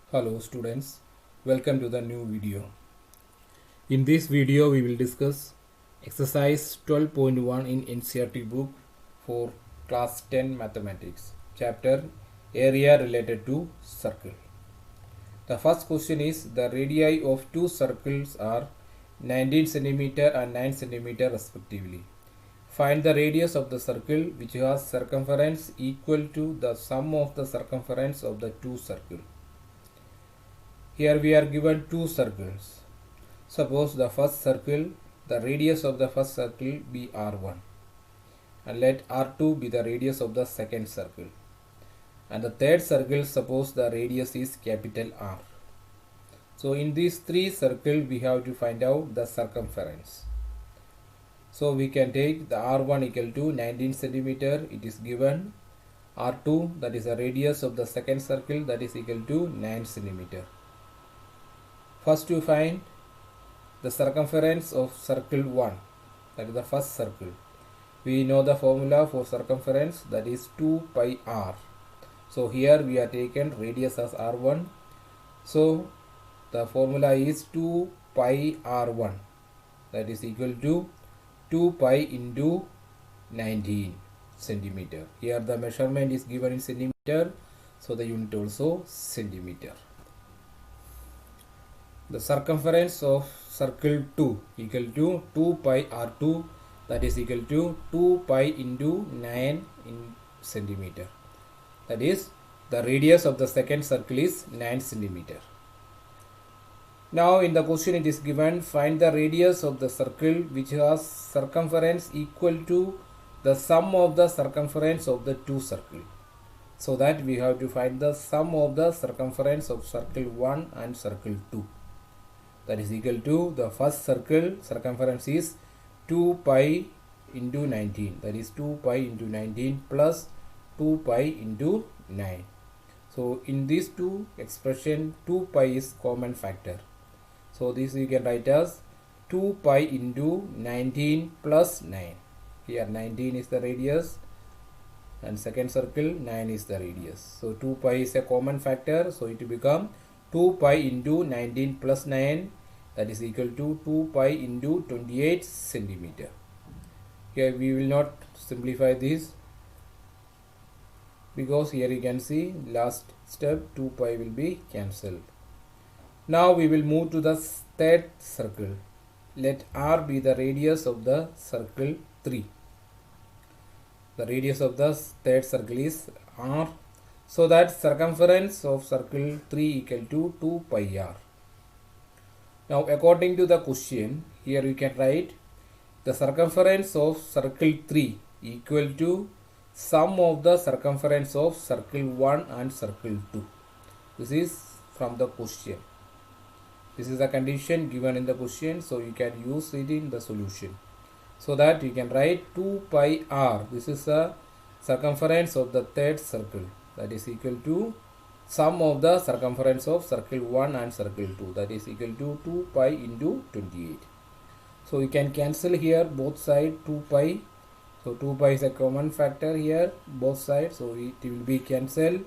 Hello students, welcome to the new video. In this video we will discuss exercise 12.1 in NCERT book for class 10 mathematics, chapter area related to circle. The first question is the radii of two circles are 19 centimeter and 9 centimeter respectively. Find the radius of the circle which has circumference equal to the sum of the circumference of the two circles. Here we are given two circles. Suppose the first circle, the radius of the first circle be R1, and let R2 be the radius of the second circle. And the third circle, suppose the radius is capital R. So in these three circles we have to find out the circumference. So we can take the R1 equal to 19 centimeter, it is given. R2, that is the radius of the second circle, that is equal to 9 centimeter. First you find the circumference of circle 1, that is the first circle. We know the formula for circumference, that is 2 pi r. So here we are taken radius as r1. So the formula is 2 pi r1, that is equal to 2 pi into 19 centimeter. Here the measurement is given in centimeter, so the unit also centimeter. The circumference of circle 2 equal to 2 pi r2, that is equal to 2 pi into 9 in centimeter. That is the radius of the second circle is 9 centimeter. Now in the question it is given, find the radius of the circle which has circumference equal to the sum of the circumference of the two circles. So that we have to find the sum of the circumference of circle 1 and circle 2. That is equal to the first circle circumference is 2 pi into 19, that is 2 pi into 19 plus 2 pi into 9. So in these two expression 2 pi is common factor. So this you can write as 2 pi into 19 plus 9. Here 19 is the radius and second circle 9 is the radius. So 2 pi is a common factor, so it will become 2 pi into 19 plus 9, that is equal to 2 pi into 28 centimeter. Here we will not simplify this because here you can see last step 2 pi will be cancelled. Now we will move to the third circle. Let R be the radius of the circle 3. The radius of the third circle is R. So that circumference of circle 3 equal to 2 pi r. Now according to the question, here you can write the circumference of circle 3 equal to sum of the circumference of circle 1 and circle 2. This is from the question. This is the condition given in the question, so you can use it in the solution. So that you can write 2 pi r. This is the circumference of the third circle, that is equal to sum of the circumference of circle 1 and circle 2, that is equal to 2 pi into 28. So you can cancel here both sides 2 pi. So 2 pi is a common factor here both sides, so it will be cancelled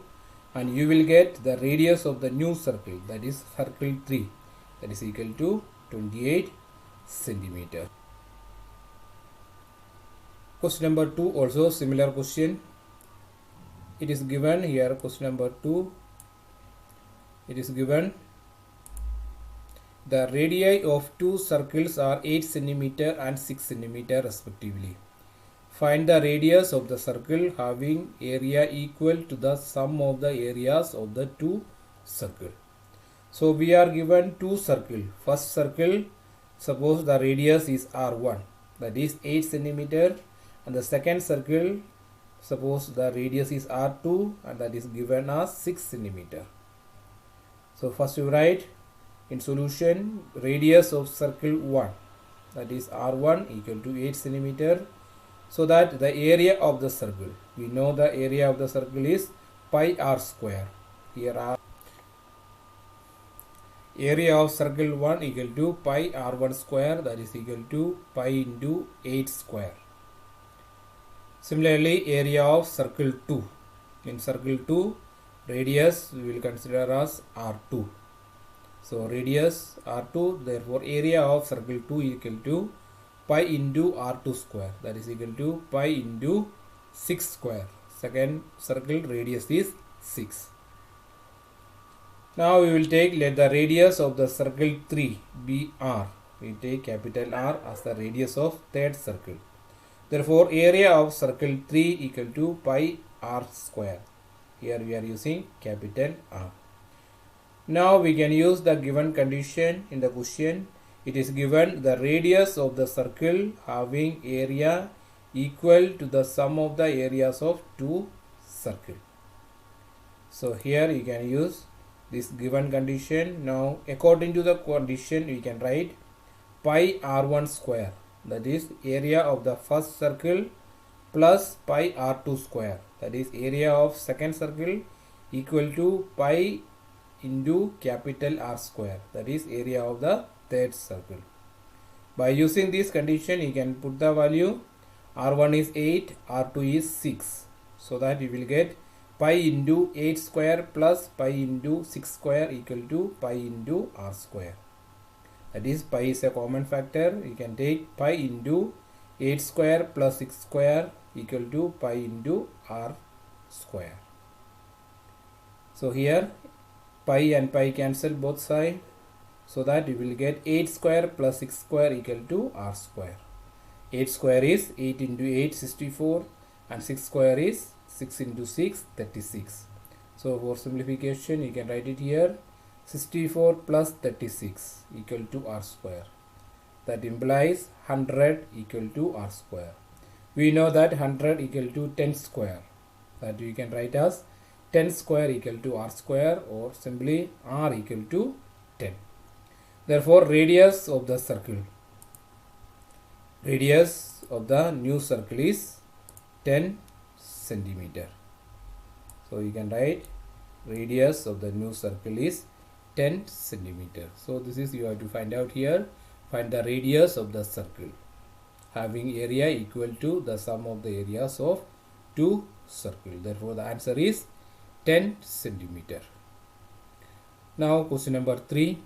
and you will get the radius of the new circle, that is circle 3, that is equal to 28 centimeter. Question number 2 also similar question. It is given here, question number 2. It is given the radii of two circles are 8 centimeter and 6 centimeter respectively. Find the radius of the circle having area equal to the sum of the areas of the two circles. So we are given two circles. First circle, suppose the radius is R1, that is 8 centimeter, and the second circle, suppose the radius is R2 and that is given as 6 centimeter. So first you write in solution radius of circle 1, that is R1 equal to 8 centimeter. So that the area of the circle, we know the area of the circle is pi r square. Here r area of circle 1 equal to pi r1 square, that is equal to pi into 8 square. Similarly area of circle 2, in circle 2 radius we will consider as R2. So radius R2, therefore area of circle 2 equal to pi into R2 square, that is equal to pi into 6 square. Second circle radius is 6. Now we will take, let the radius of the circle 3 be R. We take capital R as the radius of third circle. Therefore area of circle 3 equal to pi R square. Here we are using capital R. Now we can use the given condition in the question. It is given the radius of the circle having area equal to the sum of the areas of two circles. So here you can use this given condition. Now according to the condition we can write pi R1 square, that is area of the first circle, plus pi R2 square, that is area of second circle, equal to pi into capital R square, that is area of the third circle. By using this condition you can put the value. R1 is 8, R2 is 6, so that you will get pi into 8 square plus pi into 6 square equal to pi into R square. That is pi is a common factor. You can take pi into 8 square plus 6 square equal to pi into R square. So here pi and pi cancel both sides, so that you will get 8 square plus 6 square equal to R square. 8 square is 8 into 8 64, and 6 square is 6 into 6 36. So for simplification you can write it here, 64 plus 36 equal to R square. That implies 100 equal to R square. We know that 100 equal to 10 square, that we can write as 10 square equal to R square, or simply R equal to 10. Therefore radius of the circle, radius of the new circle is 10 centimeter. So you can write radius of the new circle is 10 centimeter. So this is, you have to find out here, find the radius of the circle having area equal to the sum of the areas of two circles. Therefore the answer is 10 centimeter. Now question number 3.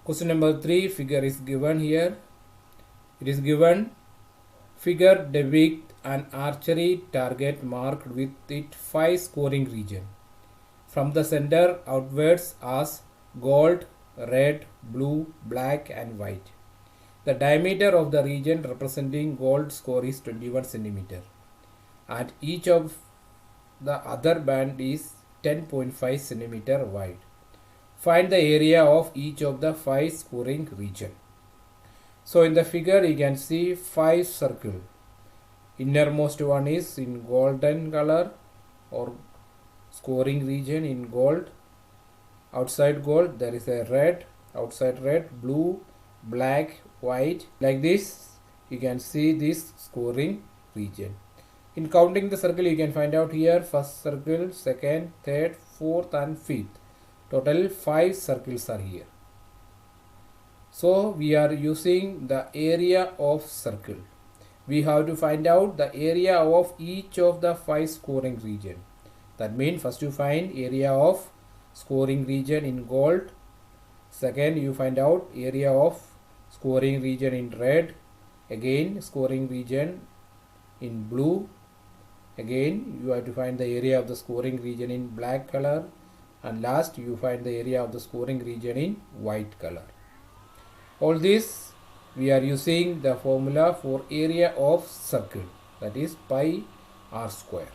Question number 3, figure is given here. It is given figure depicts an archery target marked with its 5 scoring region from the center outwards as gold, red, blue, black and white. The diameter of the region representing gold score is 21 centimeter, and each of the other band is 10.5 centimeter wide. Find the area of each of the 5 scoring region. So in the figure you can see 5 circles. Innermost one is in golden color, or scoring region in gold. Outside gold there is a red, outside red, blue, black, white. Like this you can see this scoring region. In counting the circle you can find out here first circle, second, third, fourth and fifth. Total 5 circles are here. So we are using the area of circle. We have to find out the area of each of the 5 scoring region. That means first you find area of scoring region in gold. Second you find out area of scoring region in red. Again scoring region in blue. Again you have to find the area of the scoring region in black color. And last you find the area of the scoring region in white color. All this we are using the formula for area of circle, that is pi R square.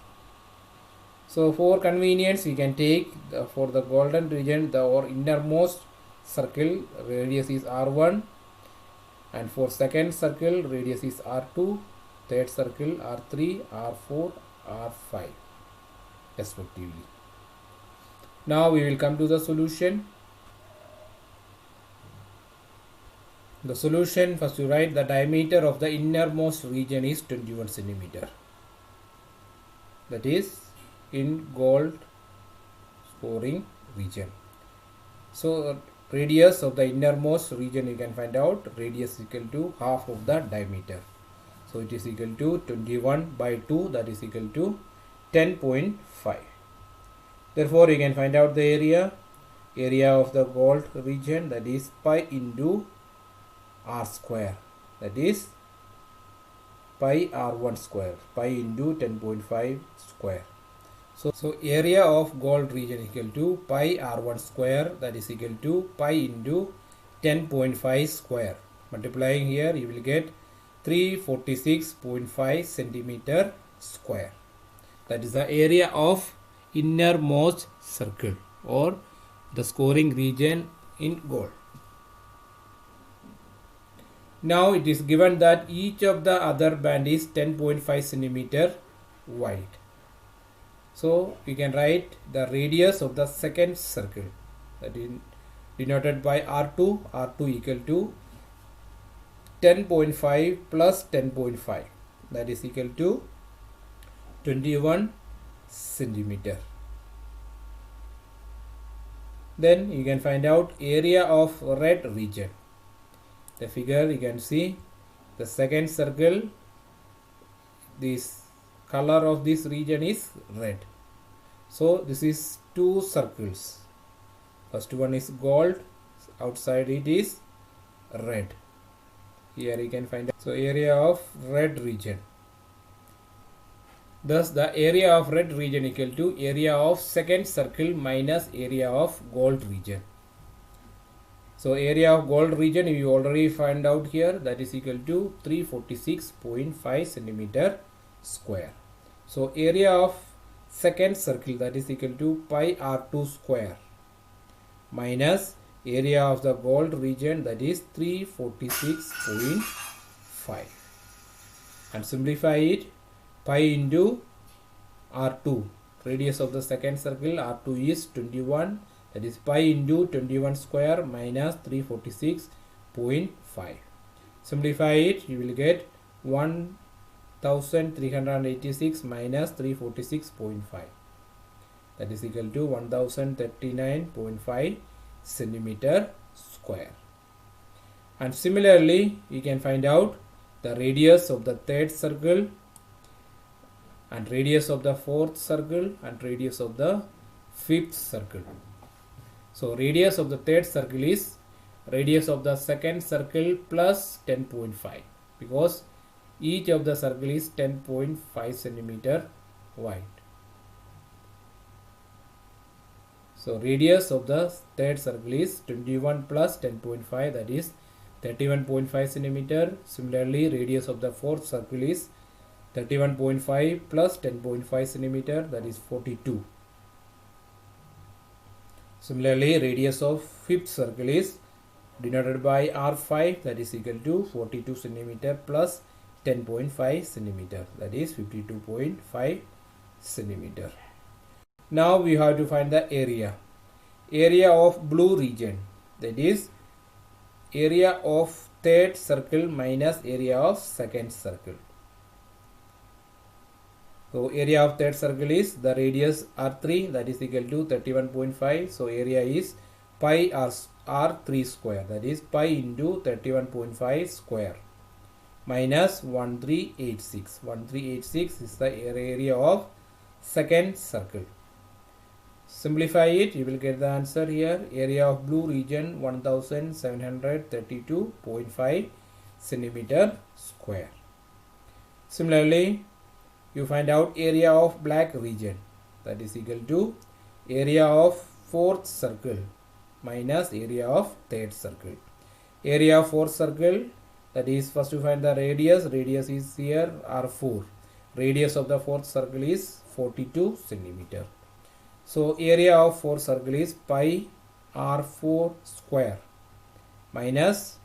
So for convenience we can take for the golden region the or innermost circle radius is R1, and for second circle radius is R2, third circle R3, R4, R5 respectively. Now we will come to the solution. The solution, first you write the diameter of the innermost region is 21 centimeter. That is in gold scoring region. So radius of the innermost region you can find out, radius equal to half of the diameter. So it is equal to 21 by 2, that is equal to 10.5. Therefore, you can find out the area of the gold region, that is pi into r square, that is pi r1 square, pi into 10.5 square. So area of gold region equal to pi r1 square, that is equal to pi into 10.5 square. Multiplying here, you will get 346.5 centimeter square. That is the area of innermost circle or the scoring region in gold. Now it is given that each of the other band is 10.5 centimeter wide. So we can write the radius of the second circle, that is denoted by R2. R2 equal to 10.5 plus 10.5, that is equal to 21 centimeter. Then you can find out area of red region. The figure you can see the second circle, this color of this region is red. So this is two circles. First one is gold, outside it is red. Here you can find out. So area of red region. Thus the area of red region equal to area of second circle minus area of gold region. So area of gold region you already find out here, that is equal to 346.5 centimeter square. So area of second circle, that is equal to pi r2 square minus area of the gold region, that is 346.5, and simplify it. Pi into r2, radius of the second circle, r2 is 21, that is pi into 21 square minus 346.5. Simplify it, you will get 1386 minus 346.5, that is equal to 1039.5 centimeter square. And similarly you can find out the radius of the third circle and radius of the fourth circle and radius of the fifth circle. So radius of the third circle is radius of the second circle plus 10.5, because each of the circle is 10.5 centimeter wide. So radius of the third circle is 21 plus 10.5, that is 31.5 centimeter. Similarly, radius of the fourth circle is 31.5 plus 10.5 centimeter, that is 42. Similarly, radius of fifth circle is denoted by R5, that is equal to 42 centimeter plus 10.5 centimeter, that is 52.5 centimeter. Now we have to find the area of blue region, that is area of third circle minus area of second circle. So area of third circle is the radius R3, that is equal to 31.5. So area is pi R3 square, that is pi into 31.5 square minus 1386. 1386 is the area of second circle. Simplify it, you will get the answer here. Area of blue region 1732.5 centimeter square. Similarly, you find out area of black region, that is equal to area of fourth circle minus area of third circle. Area of fourth circle, that is first you find the radius is here R4. Radius of the fourth circle is 42 centimeter. So area of fourth circle is pi R4 square minus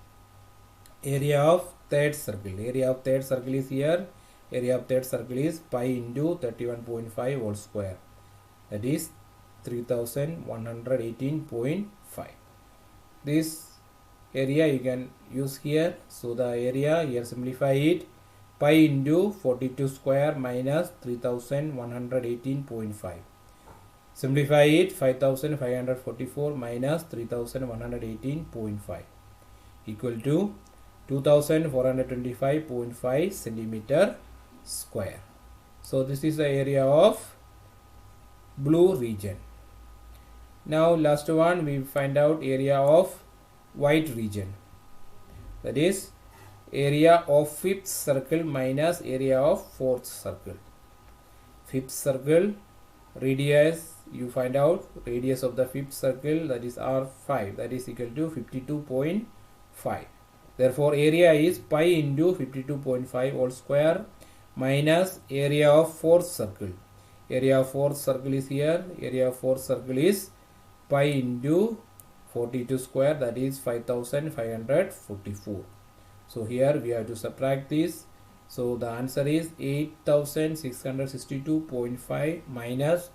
area of third circle. Area of third circle is here. Area of third circle is pi into 31.5 whole square, that is 3118.5. This area you can use here. So the area here, simplify it, pi into 42 square minus 3118.5. Simplify it, 5544 minus 3118.5 equal to 2425.5 centimeter square. So this is the area of blue region. Now last one, we find out area of white region. That is area of fifth circle minus area of fourth circle. Fifth circle radius, you find out radius of the fifth circle, that is R5, that is equal to 52.5. Therefore area is pi into 52.5 whole square minus area of fourth circle. Area of fourth circle is here. Area of fourth circle is pi into 42 square, that is 5544. So here we have to subtract this. So the answer is 8662.5 minus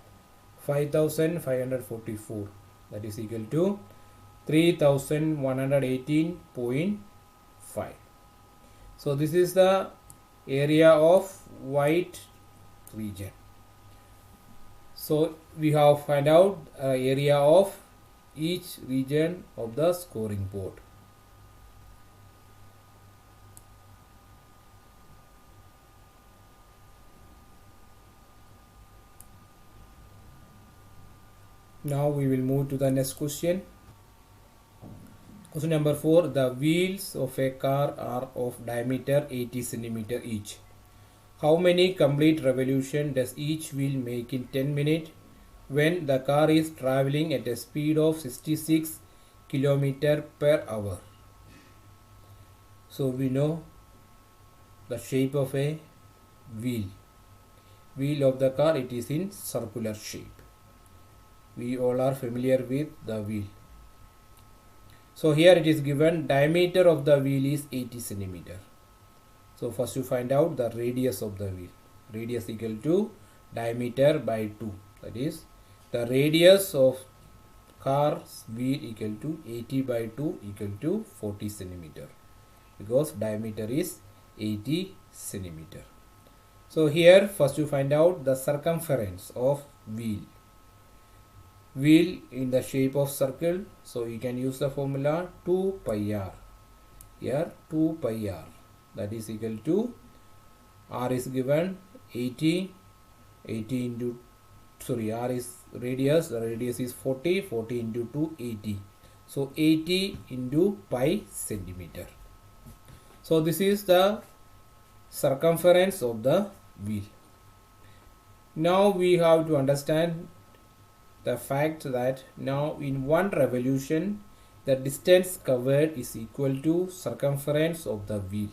5544, that is equal to 3118.5. So this is the area of white region. So we have find out area of each region of the scoring board. Now we will move to the next question. Question number 4. The wheels of a car are of diameter 80 cm each. How many complete revolution does each wheel make in 10 minutes when the car is traveling at a speed of 66 km per hour? So we know the shape of a wheel. Wheel of the car, it is in circular shape. We all are familiar with the wheel. So here it is given diameter of the wheel is 80 cm. So first you find out the radius of the wheel. Radius equal to diameter by 2. That is the radius of car's wheel equal to 80 by 2 equal to 40 cm, because diameter is 80 cm. So here first you find out the circumference of wheel. Wheel in the shape of circle, so you can use the formula 2 pi r. Here 2 pi r, that is equal to r is given 80 into, sorry, r is radius, the radius is 40 into 2 80. So 80 into pi centimeter. So this is the circumference of the wheel. Now we have to understand the fact that now in one revolution the distance covered is equal to circumference of the wheel.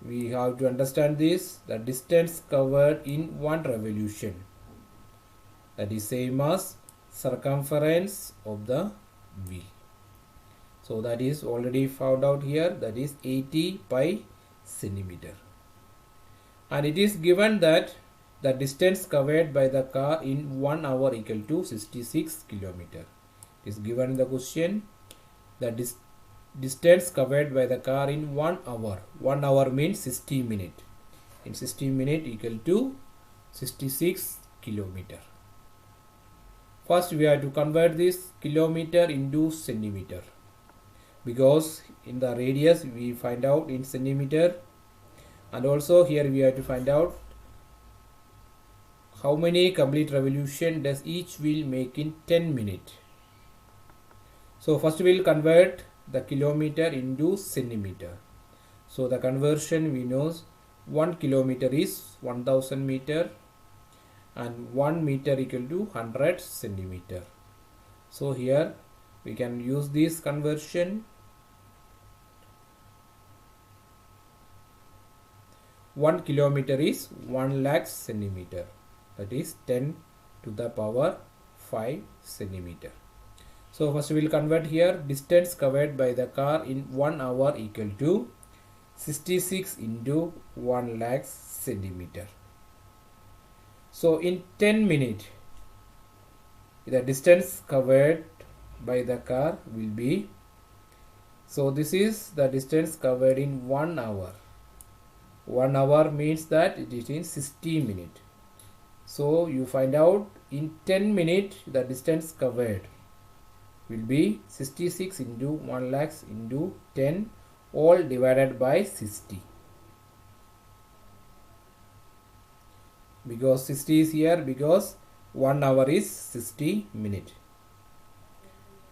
We have to understand this, the distance covered in one revolution, that is same as circumference of the wheel. So that is already found out here, that is 80 pi centimeter. And it is given that the distance covered by the car in 1 hour equal to 66 km. It is given in the question. The distance covered by the car in 1 hour. 1 hour means 60 minutes. In 60 minutes equal to 66 km. First we have to convert this kilometer into centimeter, because in the radius we find out in centimeter, and also here we have to find out how many complete revolution does each wheel make in 10 minutes. So first we will convert the kilometer into centimeter. So the conversion we know 1 kilometer is 1000 meter and 1 meter equal to 100 centimeter. So here we can use this conversion. 1 kilometer is 1 lakh centimeter. That is 10 to the power 5 centimeter. So first we will convert here distance covered by the car in 1 hour equal to 66 into 1 lakh centimeter. So in 10 minutes the distance covered by the car will be, so this is the distance covered in 1 hour. 1 hour means that it is in 60 minutes. So you find out in 10 minutes the distance covered will be 66 into 1 lakh into 10 all divided by 60. Because 60 is here, because 1 hour is 60 minutes.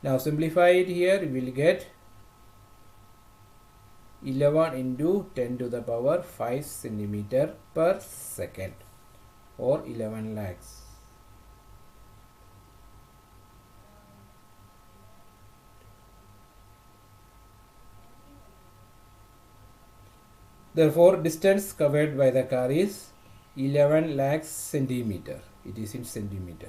Now simplify it here, we will get 11 into 10 to the power 5 centimeter per second, or 11 lakhs. Therefore, distance covered by the car is 11 lakhs centimeter. It is in centimeter.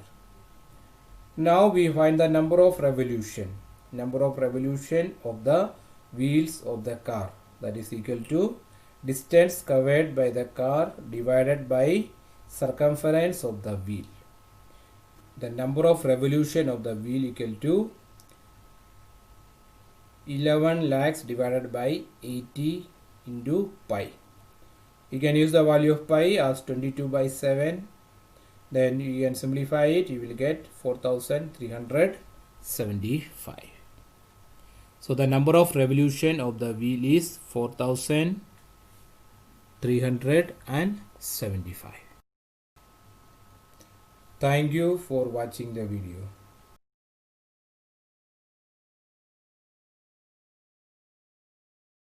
Now we find the number of revolution. Number of revolution of the wheels of the car, that is equal to distance covered by the car divided by circumference of the wheel. The number of revolution of the wheel equal to 11 lakhs divided by 80 into pi. You can use the value of pi as 22 by 7. Then you can simplify it, you will get 4375. So the number of revolution of the wheel is 4375. Thank you for watching the video.